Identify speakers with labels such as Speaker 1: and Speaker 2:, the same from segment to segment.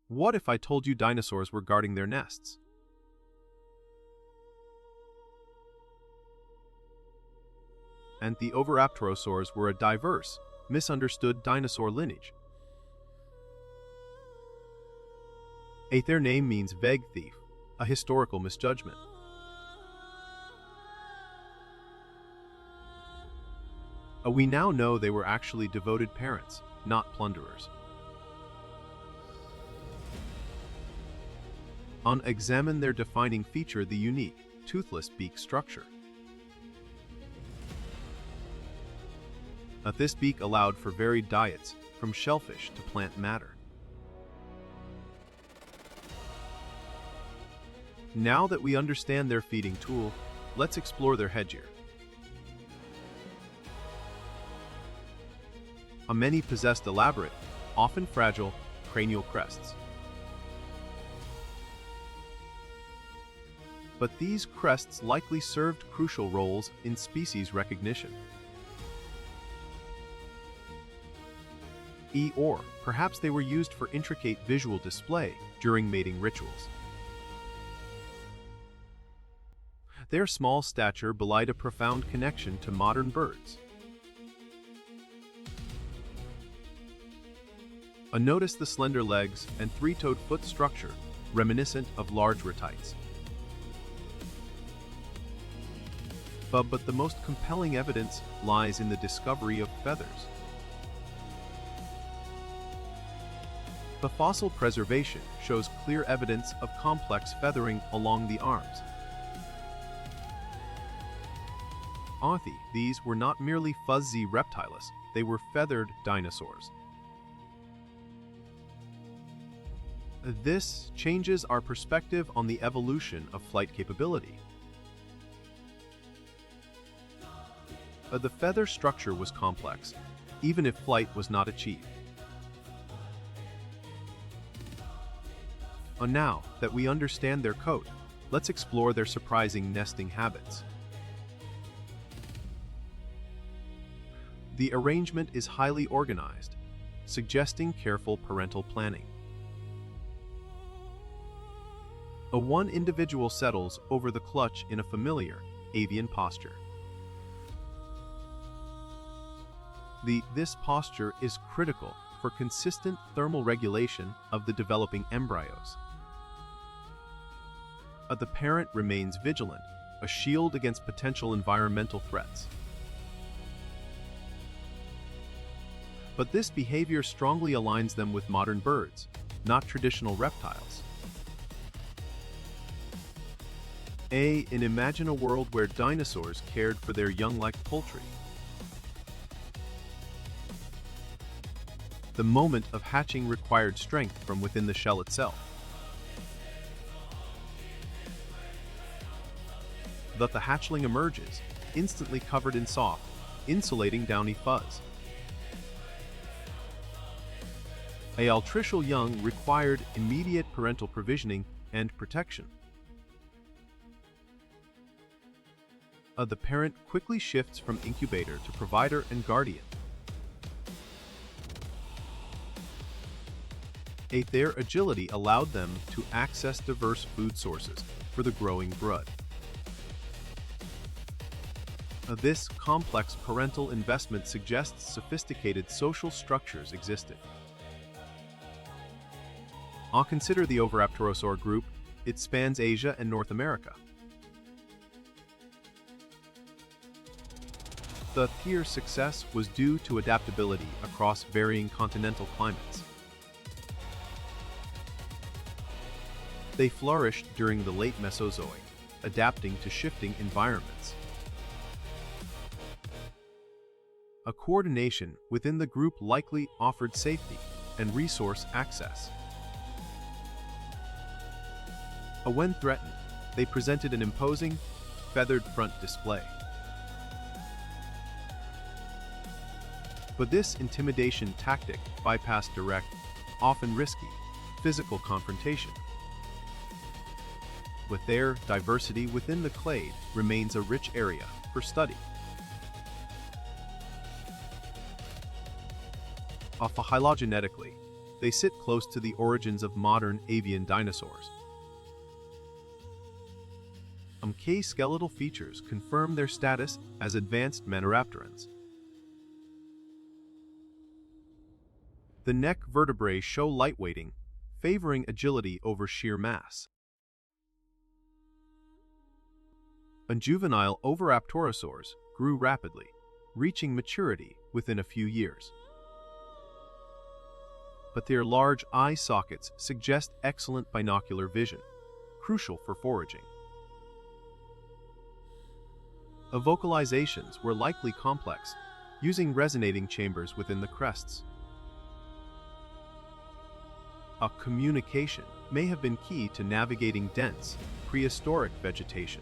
Speaker 1: What if I told you dinosaurs were guarding their nests? And the Oviraptorosaurs were a diverse, misunderstood dinosaur lineage. Their name means vague thief, a historical misjudgment. We now know they were actually devoted parents, not plunderers. Examine their defining feature, the unique, toothless beak structure. This beak allowed for varied diets, from shellfish to plant matter. Now that we understand their feeding tool, let's explore their headgear. Many possessed elaborate, often fragile, cranial crests. But these crests likely served crucial roles in species recognition. Or perhaps they were used for intricate visual display during mating rituals. Their small stature belied a profound connection to modern birds. Notice the slender legs and three-toed foot structure, reminiscent of large ratites. But the most compelling evidence lies in the discovery of feathers. The fossil preservation shows clear evidence of complex feathering along the arms. These were not merely fuzzy reptiles, they were feathered dinosaurs. This changes our perspective on the evolution of flight capability. The feather structure was complex, even if flight was not achieved. Now that we understand their coat, let's explore their surprising nesting habits. The arrangement is highly organized, suggesting careful parental planning. One individual settles over the clutch in a familiar, avian posture. This posture is critical for consistent thermal regulation of the developing embryos. The parent remains vigilant, a shield against potential environmental threats. But this behavior strongly aligns them with modern birds, not traditional reptiles. Imagine a world where dinosaurs cared for their young like poultry. The moment of hatching required strength from within the shell itself. The hatchling emerges, instantly covered in soft, insulating downy fuzz. Altricial young required immediate parental provisioning and protection. The parent quickly shifts from incubator to provider and guardian. Their agility allowed them to access diverse food sources for the growing brood. This complex parental investment suggests sophisticated social structures existed. Consider the Oviraptorosaur group. It spans Asia and North America. Their success was due to adaptability across varying continental climates. They flourished during the late Mesozoic, adapting to shifting environments. A coordination within the group likely offered safety and resource access. When threatened, they presented an imposing, feathered front display. But this intimidation tactic bypassed direct, often risky, physical confrontation. With their diversity within the clade remains a rich area for study. Phylogenetically, they sit close to the origins of modern avian dinosaurs. Key skeletal features confirm their status as advanced Maniraptorans. The neck vertebrae show lightweighting, favoring agility over sheer mass. Juvenile Oviraptorosaurs grew rapidly, reaching maturity within a few years. But their large eye sockets suggest excellent binocular vision, crucial for foraging. Vocalizations were likely complex, using resonating chambers within the crests. Communication may have been key to navigating dense, prehistoric vegetation.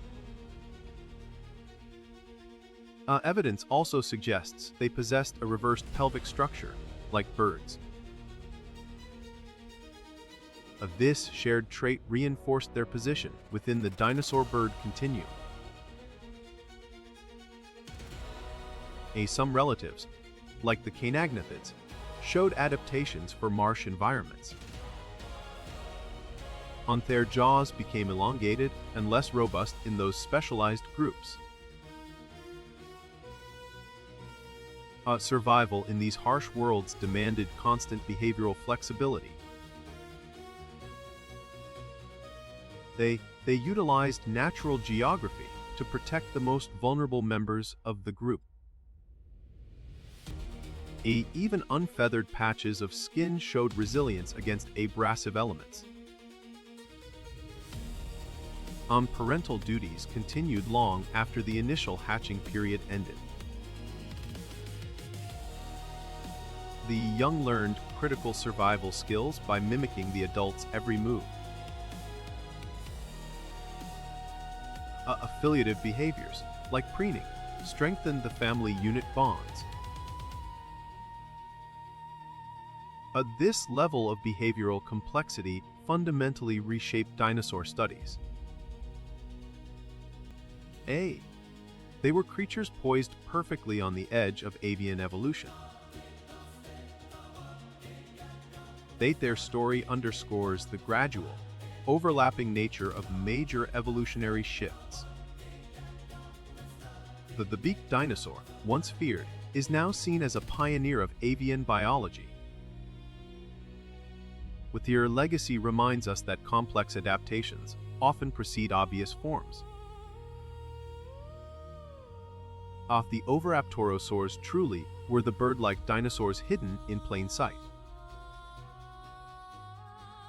Speaker 1: Evidence also suggests they possessed a reversed pelvic structure, like birds. This shared trait reinforced their position within the dinosaur bird continuum. Some relatives, like the canagnathids, showed adaptations for marsh environments. Their jaws became elongated and less robust in those specialized groups. Survival in these harsh worlds demanded constant behavioral flexibility. They utilized natural geography to protect the most vulnerable members of the group. Even unfeathered patches of skin showed resilience against abrasive elements. Parental duties continued long after the initial hatching period ended. The young learned critical survival skills by mimicking the adult's every move. Affiliative behaviors, like preening, strengthened the family unit bonds. This level of behavioral complexity fundamentally reshaped dinosaur studies. They were creatures poised perfectly on the edge of avian evolution. Their story underscores the gradual, overlapping nature of major evolutionary shifts. The beaked dinosaur, once feared, is now seen as a pioneer of avian biology. Their legacy reminds us that complex adaptations often precede obvious forms. The Oviraptorosaurs truly were the bird-like dinosaurs hidden in plain sight.